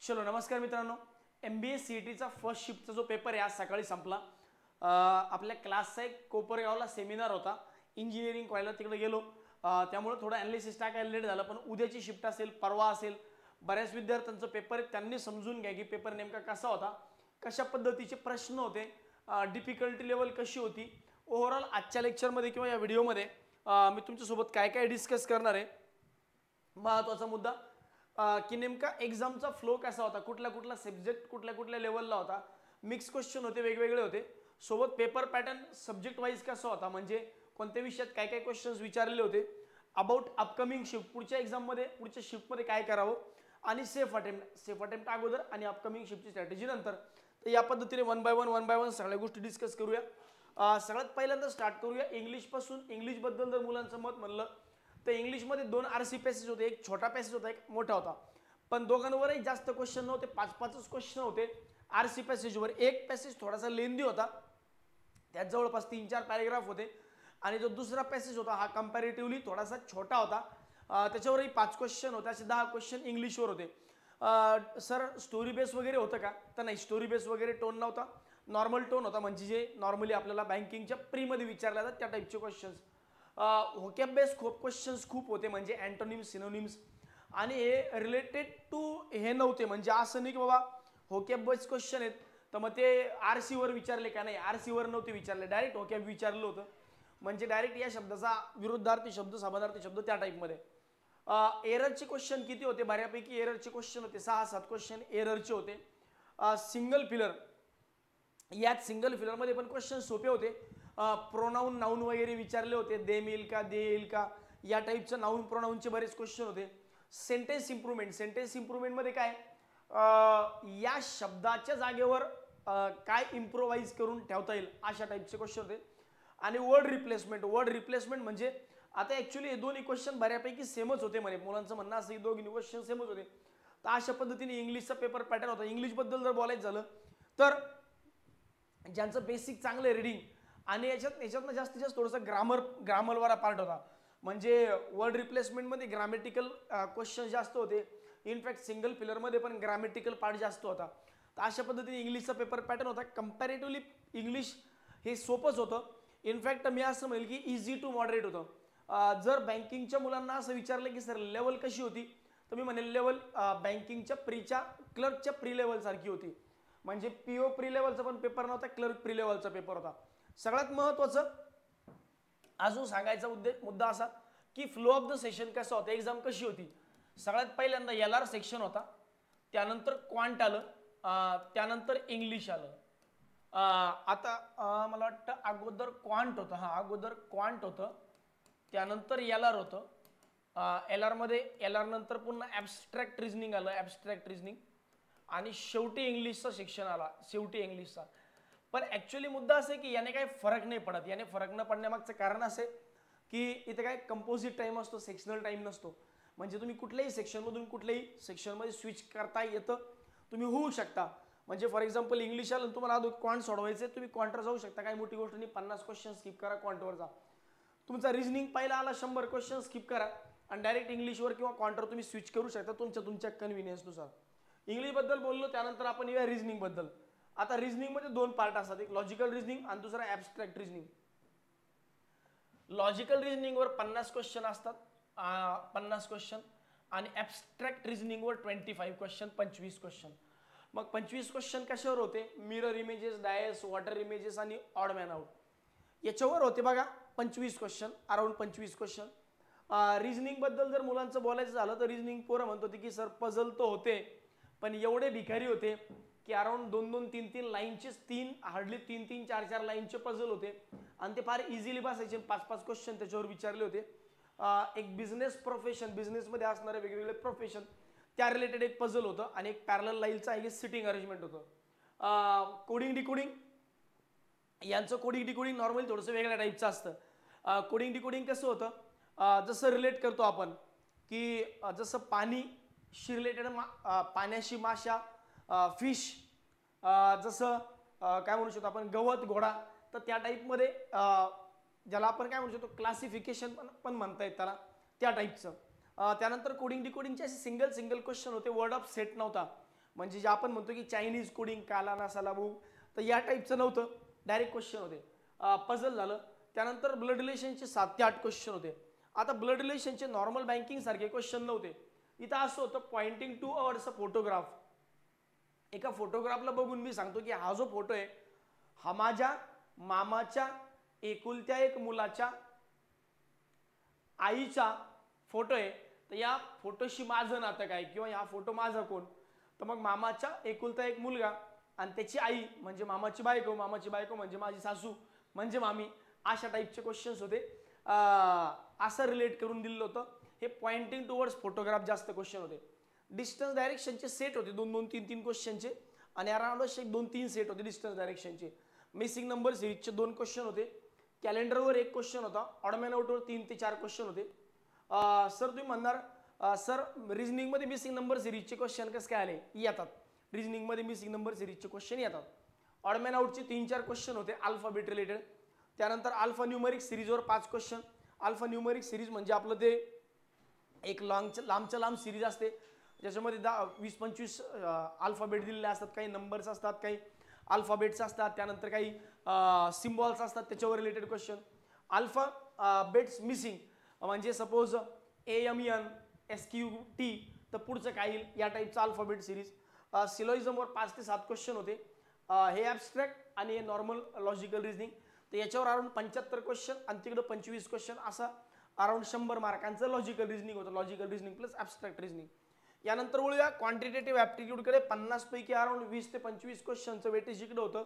चलो नमस्कार मित्रांनो, MBA CETचा फर्स्ट शिफ्टचा जो पेपर आहे आज सकाळी संपला। आपल्या क्लासचा एक कोपरगावला सेमिनार होता, इंजिनिअरिंग कॉलेजला तिकडे गेलो, त्यामुळे थोडा ॲनालिसिस टाकायला लेट झाला, पण उद्याची शिफ्ट असेल, परवा असेल, बऱ्याच विद्यार्थ्यांचा पेपर आहे, त्यांनी समजून घ्या की पेपर नेमका कसा होता, कशा पद्धतीचे प्रश्न होते, डिफिकल्टी लेवल कशी होती। ओव्हरऑल आजच्या लेक्चरमध्ये किंवा या व्हिडिओमध्ये मी तुमच्यासोबत काय काय डिस्कस करणार आहे। महत्त्वाचा मुद्दा की नेमका एक्झामचा फ्लो कसा होता, कुठला कुठला सब्जेक्ट कुठल्या लेवलला होता, मिक्स क्वेश्चन होते, वेगवेगळे होते, सोबत पेपर पॅटर्न सब्जेक्ट वाईज कसा होता, म्हणजे कोणत्या विषयात काय काय क्वेश्चन्स विचारलेले होते, अबाउट अपकमिंग शिफ्ट, पुढच्या एक्झाममध्ये पुढच्या शिफ्टमध्ये काय करावं, आणि सेफ अटेम्प्ट अगोदर आणि अपकमिंग शिफ्टची स्ट्रॅटेजी नंतर। तर या पद्धतीने वन बाय वन सगळ्या गोष्टी डिस्कस करूया। सगळ्यात पहिल्यांदा स्टार्ट करूया इंग्लिशपासून। इंग्लिशबद्दल जर मुलांचं मत म्हणलं तर इंग्लिशमध्ये दोन RC पॅसेज होते, एक छोटा पॅसेज होता, एक मोठा होता, पण दोघांवरही जास्त क्वेश्चन नव्हते, 5-5च क्वेश्चन होते RC पॅसेजवर। एक पॅसेज थोडासा लेंदी होता, त्यात जवळपास 3-4 पॅरेग्राफ होते, आणि जो दुसरा पॅसेज होता हा कंपॅरेटिव्हली थोडासा छोटा होता, त्याच्यावरही 5 क्वेश्चन होते, असे 10 क्वेश्चन इंग्लिशवर होते। सर स्टोरी बेस वगैरे होतं का, तर नाही, स्टोरी बेस वगैरे टोन नव्हता, नॉर्मल टोन होता, म्हणजे जे नॉर्मली आपल्याला बँकिंगच्या प्रीमध्ये विचारल्या जातात त्या टाईपचे क्वेश्चन्स। व्होकॅब बेस क्वेश्चन्स खूप होते, म्हणजे अँटोनिम्स, सिनोनिम्स, आणि हे रिलेटेड टू हे नव्हते, म्हणजे असं नाही की बाबा व्होकॅब बेस क्वेश्चन आहेत तर मग ते RC वर विचारले का, नाही RC वर नव्हते विचारले, डायरेक्ट व्होकॅब विचारलं होतं, म्हणजे डायरेक्ट या शब्दाचा विरुद्धार्थी शब्द, समानार्थी शब्द त्या टाईपमध्ये। एररचे क्वेश्चन किती होते, बऱ्यापैकी एररचे क्वेश्चन होते, 6-7 क्वेश्चन एररचे होते। सिंगल फिलर, यात सिंगल फिलरमध्ये पण क्वेश्चन सोपे होते, प्रोनाऊन नाऊन वगैरे विचारले होते, दे मिल का, दे येईल का, या टाईपचं नाऊन प्रोनाऊनचे बरेच क्वेश्चन होते। सेंटेन्स इम्प्रूव्हमेंटमध्ये काय, या शब्दाच्या जागेवर काय इम्प्रोवाइज करून ठेवता येईल अशा टाईपचे क्वेश्चन होते। आणि वर्ड रिप्लेसमेंट म्हणजे आता ॲक्च्युली हे दोन्ही क्वेश्चन बऱ्यापैकी सेमच होते, म्हणे मुलांचं म्हणणं असं की दोन्ही क्वेश्चन सेमच होते, तर अशा पद्धतीने इंग्लिशचा पेपर पॅटर्न होता। इंग्लिशबद्दल जर बोलायचं झालं तर ज्यांचं बेसिक चांगलं रिडिंग आणि याच्यातनं जास्तीत जास्त थोडंसं ग्रामरवाला पार्ट होता, म्हणजे वर्ड रिप्लेसमेंटमध्ये ग्रामॅटिकल क्वेश्चन जास्त होते, इनफॅक्ट सिंगल फिलरमध्ये पण ग्रामॅटिकल पार्ट जास्त होता। तर अशा पद्धतीने इंग्लिशचा पेपर पॅटर्न होता। कंपॅरेटिव्हली इंग्लिश हे सोपंच होतं, इनफॅक्ट मी असं म्हणेल की इझी टू मॉडरेट होतं। जर बँकिंगच्या मुलांना असं विचारलं की सर लेवल कशी होती, तर मी म्हणेल लेवल बँकिंगच्या क्लर्कच्या प्री लेवल सारखी होती, म्हणजे PO प्री लेवलचा पण पेपर नव्हता, क्लर्क प्री लेवलचा पेपर होता। सगळ्यात महत्त्वाचं अजून सांगायचा मुद्दा असा की फ्लो ऑफ द सेशन कसं होतं, एक्झाम कशी होती। सगळ्यात पहिल्यांदा LR सेक्शन होता, त्यानंतर क्वांट आलं, त्यानंतर इंग्लिश आलं। आता मला वाटतं अगोदर क्वांट होतं, अगोदर क्वांट होतं, त्यानंतर LR होतं, LR मध्ये LR नंतर पुन्हा ॲब्स्ट्रॅक्ट रिझनिंग आलं, ॲब्स्ट्रॅक्ट रिझनिंग, आणि शेवटी इंग्लिशचा सेक्शन आला, शेवटी इंग्लिशचा। पण ॲक्च्युली मुद्दा असं आहे की याने काही फरक नाही पडत, याने फरक न पडण्यामागचं कारण असे की इथे काय कंपोजिट टाईम असतो, सेक्शनल टाईम नसतो, म्हणजे तुम्ही कुठल्याही सेक्शनमधून कुठल्याही सेक्शनमध्ये स्विच करता येतं, तुम्ही होऊ शकता। म्हणजे फॉर एक्झाम्पल इंग्लिश आलं तुम्हाला अजून क्वांट सोडवायचे, तुम्ही क्वांटवर जाऊ शकता, काही मोठी गोष्ट नाही, 50 क्वेश्चन स्किप करा, क्वांटवर जा। तुमचा रिझनिंग पहिला आला 100 क्वेश्चन स्किप करा आणि डायरेक्ट इंग्लिशवर किंवा क्वांटवर तुम्ही स्विच करू शकता तुमच्या कन्व्हिनियन्सनुसार। इंग्लिशबद्दल बोललो, त्यानंतर आपण येऊया रिझनिंगबद्दल। आता रिझनिंगमध्ये 2 पार्ट असतात, एक लॉजिकल रिझनिंग आणि दुसरा ॲब्स्ट्रॅक्ट रिझनिंग। लॉजिकल रिझनिंगवर 50 क्वेश्चन असतात, 50 क्वेश्चन, आणि ॲब्स्ट्रॅक्ट रिझनिंगवर 25 क्वेश्चन, 25 क्वेश्चन। मग 25 क्वेश्चन कशावर होते, mirror images, dice, water images आणि ऑड मॅन आउट, याच्यावर होते बघा 25 क्वेश्चन, अराउंड 25 क्वेश्चन। रिझनिंगबद्दल जर मुलांचं बोलायचं झालं तर रिझनिंग पोरं म्हणत होते की सर पझल तर होते, पण एवढे भिकारी होते की अराउंड 2-2, 3-3 लाईनचे, हार्डली 3-3, 4-4 लाईनचे पझल होते, आणि ते फार इझिली बसायचे, 5-5 क्वेश्चन त्याच्यावर विचारले होते। एक बिझनेस प्रोफेशन, बिझनेसमध्ये असणारे वेगवेगळे प्रोफेशन त्या रिलेटेड एक पझल होतं, आणि एक पॅरलल लाईनचा एक सिटिंग अरेंजमेंट होतं। कोडिंग डिकोडिंग, यांचं कोडिंग डिकोडिंग नॉर्मली थोडंसं वेगळ्या टाईपचं असतं। कोडिंग डिकोडिंग कसं होतं, जसं रिलेट करतो आपण की जसं पाणीशी रिलेटेड, पाण्याशी माशा, फिश, जसं काय म्हणू शकतो आपण गवत, घोडा, तर त्या टाईपमध्ये ज्याला आपण काय म्हणू शकतो क्लासिफिकेशन पण म्हणता येत त्याला, त्या टाईपचं। त्यानंतर कोडिंग डिकोडिंगचे असे सिंगल क्वेश्चन होते, वर्ड ऑफ सेट नव्हता, म्हणजे जे आपण म्हणतो की चायनीज कोडिंग काला नासाला मूग, तर या टाईपचं नव्हतं, डायरेक्ट क्वेश्चन होते. पझल झालं. त्यानंतर ब्लड रिलेशनचे 7 ते 8 क्वेश्चन होते. आता ब्लड रिलेशनचे नॉर्मल बँकिंग सारखे क्वेश्चन नव्हते. इथं असं होतं पॉइंटिंग टू अवर्स फोटोग्राफ. एका फोटोग्राफला बघून मी सांगतो की हा जो फोटो आहे हा माझ्या मामाच्या एकुलत्या एक मुलाच्या आईचा फोटो आहे. तर या फोटोशी माझं नातं काय, किंवा हा फोटो माझा कोण, तर मग मामाच्या एकुलता एक मुलगा आणि त्याची आई म्हणजे मामाची बायको, मामाची बायको म्हणजे माझी सासू म्हणजे मामी, अशा टाईपचे क्वेश्चन्स होते. असं रिलेट करून दिलेलं होतं. हे पॉइंटिंग टुवर्ड्स फोटोग्राफ जास्त क्वेश्चन होते. डिस्टन्स डायरेक्शनचे सेट होते 2-2, 3-3 क्वेश्चनचे, आणि अराउंड 1-2-3 सेट होते डिस्टन्स डायरेक्शनचे. मिसिंग नंबर सिरीजचे 2 क्वेश्चन होते. कॅलेंडरवर 1 क्वेश्चन होता. ऑड मॅन आउटवर 3 ते 4 क्वेश्चन होते. सर तुम्ही म्हणणार सर रिजनिंगमध्ये मिसिंग नंबर सिरीजचे क्वेश्चन कसं काय आले? येतात. रिजनिंगमध्ये मिसिंग नंबर सिरीजचे क्वेश्चन येतात. ऑड मॅन आउटचे 3-4 क्वेश्चन होते अल्फाबेट रिलेटेड. त्यानंतर अल्फा न्यूमरिक सिरीजवर 5 क्वेश्चन. अल्फा न्यूमरिक सिरीज म्हणजे आपलं ते एक लांबच्या लांब सिरीज असते ज्याच्यामध्ये 20-25 अल्फाबेट दिलेले असतात. काही नंबर्स असतात, काही अल्फाबेट्स असतात, त्यानंतर काही सिम्बॉल्स असतात, त्याच्यावर related question. Alphabets missing म्हणजे सपोज AMN SQT, तर पुढचं काय येईल या टाईपचा अल्फाबेट सिरीज. सिलोइझमवर 5 ते 7 क्वेश्चन होते. हे ॲब्स्ट्रॅक्ट आणि हे नॉर्मल लॉजिकल रिजनिंग. तर याच्यावर अराउंड 75 क्वेश्चन आणि तिकडं 25 क्वेश्चन, असा अराउंड 100 मार्कांचं लॉजिकल रिजनिंग होतं. Logical reasoning plus abstract reasoning. यानंतर वळूया क्वांटिटेटिव्ह ॲप्टिट्यूडकडे. 50 पैकी अराउंड 20 ते 25 क्वेश्चनचं वेटेज इकडं होतं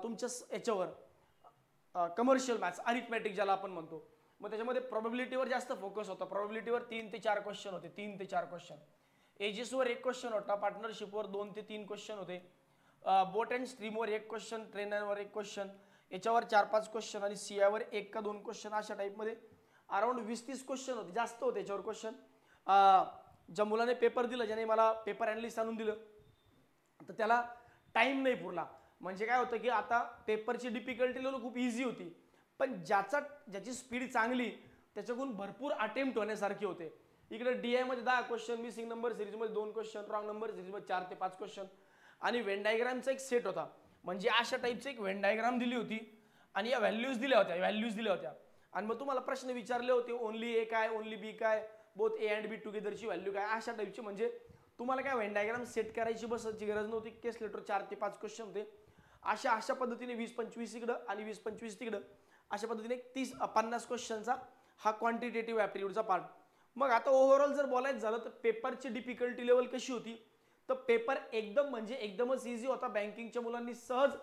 तुमच्या याच्यावर कमर्शियल मॅथ्स, अरिथमॅटिक ज्याला आपण म्हणतो. मग त्याच्यामध्ये प्रोबॅबिलिटीवर जास्त फोकस होता. प्रोबॅबिलिटीवर 3 ते 4 क्वेश्चन होते. 3 ते 4 क्वेश्चन. एजेसवर 1 क्वेश्चन होता. पार्टनरशिपवर 2 ते 3 क्वेश्चन होते. बोट अँड स्ट्रीमवर 1 क्वेश्चन. ट्रेनरवर 1 क्वेश्चन. याच्यावर 4-5 क्वेश्चन आणि CIवर 1 का 2 क्वेश्चन. अशा टाईपमध्ये अराउंड 20-30 क्वेश्चन होते. जास्त होते याच्यावर क्वेश्चन. ज्या मुलाने पेपर दिला, ज्याने मला पेपर ॲनालिस्ट आणून दिलं, तर त्याला टाईम नाही पुरला. म्हणजे काय होतं की आता पेपरची डिफिकल्टी लेवल खूप इझी होती, पण ज्याची स्पीड चांगली त्याच्याकडून भरपूर अटेम्प्ट होण्यासारखे होते. इकडे DI मध्ये 10 क्वेश्चन, मिसिंग नंबर सिरीजमध्ये 2 क्वेश्चन, रॉंग नंबर सिरीजमध्ये 4 ते 5 क्वेश्चन, आणि व्हेन डायग्रामचा एक सेट होता. म्हणजे अशा टाईपची एक व्हेन डायग्राम दिली होती आणि या व्हॅल्यूज दिल्या होत्या. आणि मग तुम्हाला प्रश्न विचारले होते ओनली A काय, ओनली B काय, बोथ A अँड B टुगेदरची व्हॅल्यू काय, अशा टाईपची. म्हणजे तुम्हाला काय व्हेन डायग्राम सेट करायची बसायची गरज नव्हती. केस लेटर 4 ते 5 क्वेश्चन होते. अशा पद्धतीने 20-25 इकडं आणि 20-25 तिकडं, अशा पद्धतीने 30-50 क्वेश्चनचा हा क्वांटिटेटिव्ह ॲप्टिट्यूडचा पार्ट. मग आता ओव्हरऑल जर बोलायचं झालं तर पेपरची डिफिकल्टी लेवल कशी होती, तर पेपर एकदमच इझी होता. बँकिंगच्या मुलांनी सहज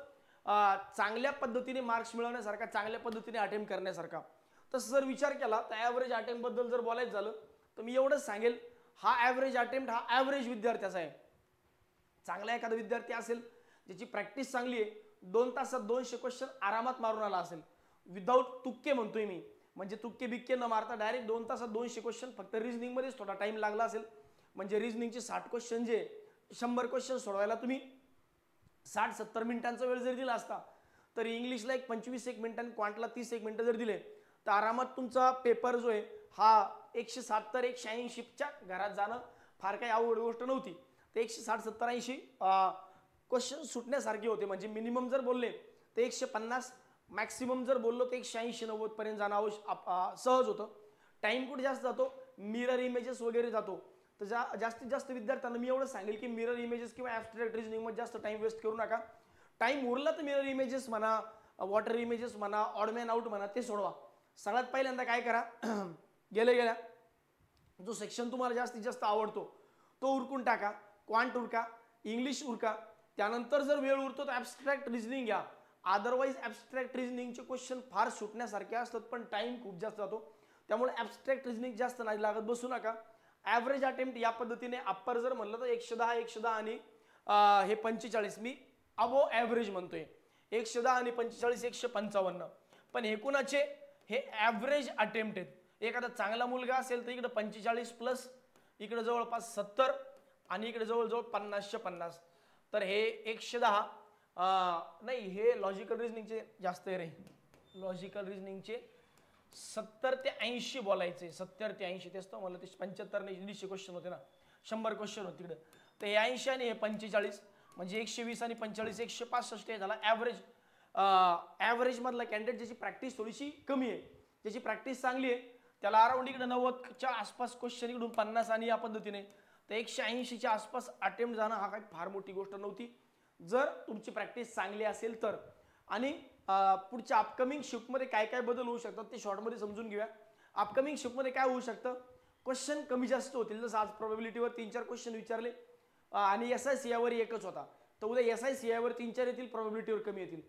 चांगल्या पद्धतीने मार्क्स मिळवण्यासारखा, चांगल्या पद्धतीने अटेम्प्ट करण्यासारखा. तसं जर विचार केला तर ॲव्हरेज अटेम्प्ट बद्दल जर बोलायचं झालं तर मी एवढंच सांगेल, हा ॲव्हरेज अटेम्प्ट हा ॲव्हरेज विद्यार्थ्याचा आहे. चांगला एखादा विद्यार्थी असेल ज्याची प्रॅक्टिस चांगली आहे, 2 तासात 200 क्वेश्चन आरामात मारून आला असेल, विदाऊट तुक्के म्हणतोय मी, म्हणजे तुक्के बिक्के न मारता डायरेक्ट 2 तासात 200 क्वेश्चन. फक्त रिजनिंगमध्येच थोडा टाइम लागला असेल. म्हणजे रिजनिंगचे 60 क्वेश्चन जे 100 क्वेश्चन सोडवायला तुम्ही 60-70 मिनिटांचा वेळ जर दिला असता, तर इंग्लिशला 25 मिनिट आणि क्वांटला 30 मिनिटं जर दिले, तर आरामात तुमचा पेपर जो आहे हा 170-180च्या घरात जाणं फार काही अवघड गोष्ट नव्हती. तर 160-70-80 क्वेश्चन सुटण्यासारखे होते. म्हणजे मिनिमम जर बोलले तर 150, मॅक्सिमम जर बोललो तर 180-90 पर्यंत जाणं सहज होतं. टाइम कुठे जास्त जातो, मिरर इमेजेस वगैरे जातो. तर जास्तीत जास्त विद्यार्थ्यांना मी एवढं सांगेल की मिरर इमेजेस किंवा ॲब्स्ट्रॅक्ट रिजनिंगमध्ये जास्त टाइम वेस्ट करू नका. टाइम उरला तर मिरर इमेजेस म्हणा, वॉटर इमेजेस म्हणा, ऑड मॅन आउट म्हणा, ते सोडवा. सगळ्यात पहिल्यांदा काय करा, गेल्या जो सेक्शन तुम्हाला जास्तीत जास्त आवडतो तो उरकून टाका. क्वांट उरका, इंग्लिश उरका. त्यानंतर जर वेळ उरतो तर ॲब्स्ट्रॅक्ट रिजनिंग घ्या. अदरवाईज ॲब्स्ट्रॅक्ट रिजनिंगचे क्वेश्चन फार सुटण्यासारखे असतात, पण टाइम खूप जास्त जातो. त्यामुळे ॲब्स्ट्रॅक्ट रिजनिंग जास्त नाही लागत बसू नका. ॲव्हरेज अटेम्प्ट या पद्धतीने अप्पर जर म्हणलं तर 110 आणि हे 45 मी अबो ॲव्हरेज म्हणतोय. 110 आणि 45 155. पण हे कुणाचे, हे ॲव्हरेज अटेम्प्ट आहेत. एखादा चांगला मुलगा असेल तर इकडे 45 प्लस, इकडे जवळपास 70 आणि इकडे जवळजवळ 50-50. तर हे 110 नाही, हे लॉजिकल रिजनिंगचे जास्त आहे रे. लॉजिकल रिजनिंगचे 70 ते 80 बोलायचे. 70 ते 80 तेच तर मला ते 75 नाही 150 क्वेश्चन होते ना, 100 क्वेश्चन होते तिकडे. तर 80 आणि 45 म्हणजे 120 आणि 45 165 हे झाला ॲव्हरेज. ॲव्हरेज मधला कॅन्डिडेट ज्याची प्रॅक्टिस थोडीशी कमी आहे, ज्याची प्रॅक्टिस चांगली आहे, त्याला अराउंड इकडे 90च्या आसपास क्वेश्चन, इकडून 50 आणि या पद्धतीने, तर 180च्या आसपास अटेम्प्ट जाणं हा काही फार मोठी गोष्ट नव्हती जर तुमची प्रॅक्टिस चांगली असेल तर. आणि पुढच्या अपकमिंग शिफ्टमध्ये काय काय बदल होऊ शकतात ते शॉर्टमध्ये समजून घेऊया. अपकमिंग शिफ्टमध्ये काय होऊ शकतं, क्वेश्चन कमी जास्त होतील. जसं आज प्रोबॅबिलिटीवर 3-4 क्वेश्चन विचारले आणि SIC यावर एकच होता, तर उद्या SIC यावर 3-4 येतील, प्रोबॅबिलिटीवर कमी येतील.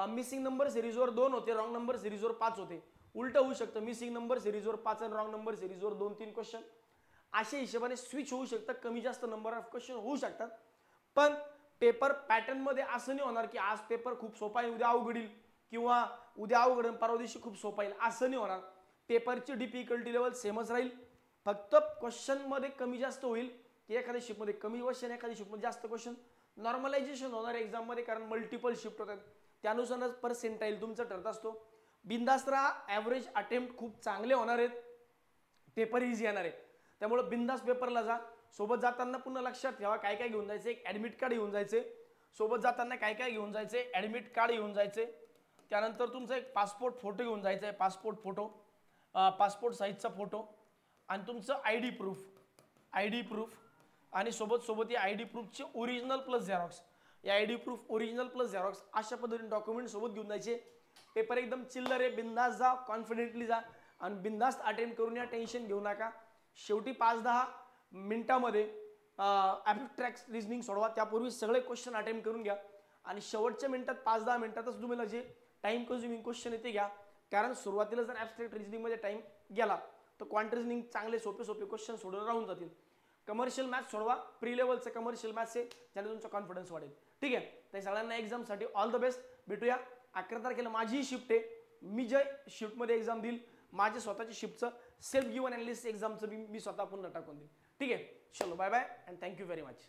मिसिंग नंबर सिरीजवर 2 होते, रॉंग नंबर सिरीजवर 5 होते. उलट होऊ शकतं, मिसिंग नंबर सिरीजवर 5 आणि रॉंग नंबर सिरीजवर 2-3 क्वेश्चन. अशा हिशोबाने स्विच होऊ शकतं, कमी जास्त नंबर ऑफ क्वेश्चन होऊ शकतात. पण पेपर पॅटर्नमध्ये असं नाही होणार की आज पेपर खूप सोपा आहे उद्या अवघड येईल, किंवा उद्या अवघड परवा दिवशी खूप सोपा येईल, असं नाही होणार. पेपरची डिफिकल्टी लेवल सेमच राहील, फक्त क्वेश्चनमध्ये कमी जास्त होईल की एखाद्या शिफ्टमध्ये कमी क्वेश्चन, एखाद्या शिफ्टमध्ये जास्त क्वेश्चन. नॉर्मलायझेशन होणार एक्झाममध्ये, कारण मल्टिपल शिफ्ट होतात, त्यानुसारच पर्सेंटाईल तुमचं ठरत असतो. बिंदास्त राहा, ॲव्हरेज अटेम्प्ट खूप चांगले होणार आहेत, पेपर इझी येणार आहे, त्यामुळे बिंदास पेपरला जा. सोबत जाताना पुन्हा लक्षात ठेवा काय काय घेऊन जायचे, एक ॲडमिट कार्ड घेऊन जायचे. सोबत जाताना काय काय घेऊन जायचे, ॲडमिट कार्ड घेऊन जायचे, त्यानंतर तुमचा एक पासपोर्ट फोटो घेऊन जायचा आहे, पासपोर्ट फोटो, पासपोर्ट साईजचा फोटो, आणि तुमचं ID प्रूफ, आणि सोबत या ID प्रूफचे ओरिजिनल प्लस झेरॉक्स, या ID proof original plus Xerox अशा पद्धतीने डॉक्युमेंट सोबत घेऊन जायचे. पेपर एकदम चिल्लर आहे, बिंदास जा, कॉन्फिडेंटली जा आणि बिंदास्त अटेम्प्ट करून या, टेन्शन घेऊ नका. शेवटी 5-10 मिनिटामध्ये ॲब्स्ट्रॅक्ट रिझनिंग सोडवा, त्यापूर्वी सगळे क्वेश्चन अटेम्प्ट करून घ्या आणि शेवटच्या मिनिटात 5-10 मिनिटातच तुम्हाला जे टाइम कन्झ्युमिंग क्वेश्चन येते घ्या, कारण सुरुवातीला जर ॲब्स्ट्रॅक्ट रिझनिंगमध्ये टाइम गेला तर क्वांट रिझनिंग चांगले सोपे क्वेश्चन सोडून राहून जातील. कमर्शियल मॅथ्स सोडवा, प्री लेवलचं कमर्शियल मॅथ्स आहे, ज्याने तुमचा कॉन्फिडन्स वाढेल. ठीक आहे, तर सगळ्यांना एक्झामसाठी ऑल द बेस्ट. भेटूया 11 तारखेला, माझी शिफ्ट आहे, मी जे शिफ्टमध्ये एक्झाम देईल, माझ्या स्वतःच्या शिफ्टचं सेल्फ गिवन अनालिसिस एक्झामचं मी स्वतः पुन्हा टाकून देईल. ठीक आहे, चलो bye bye and thank you very much.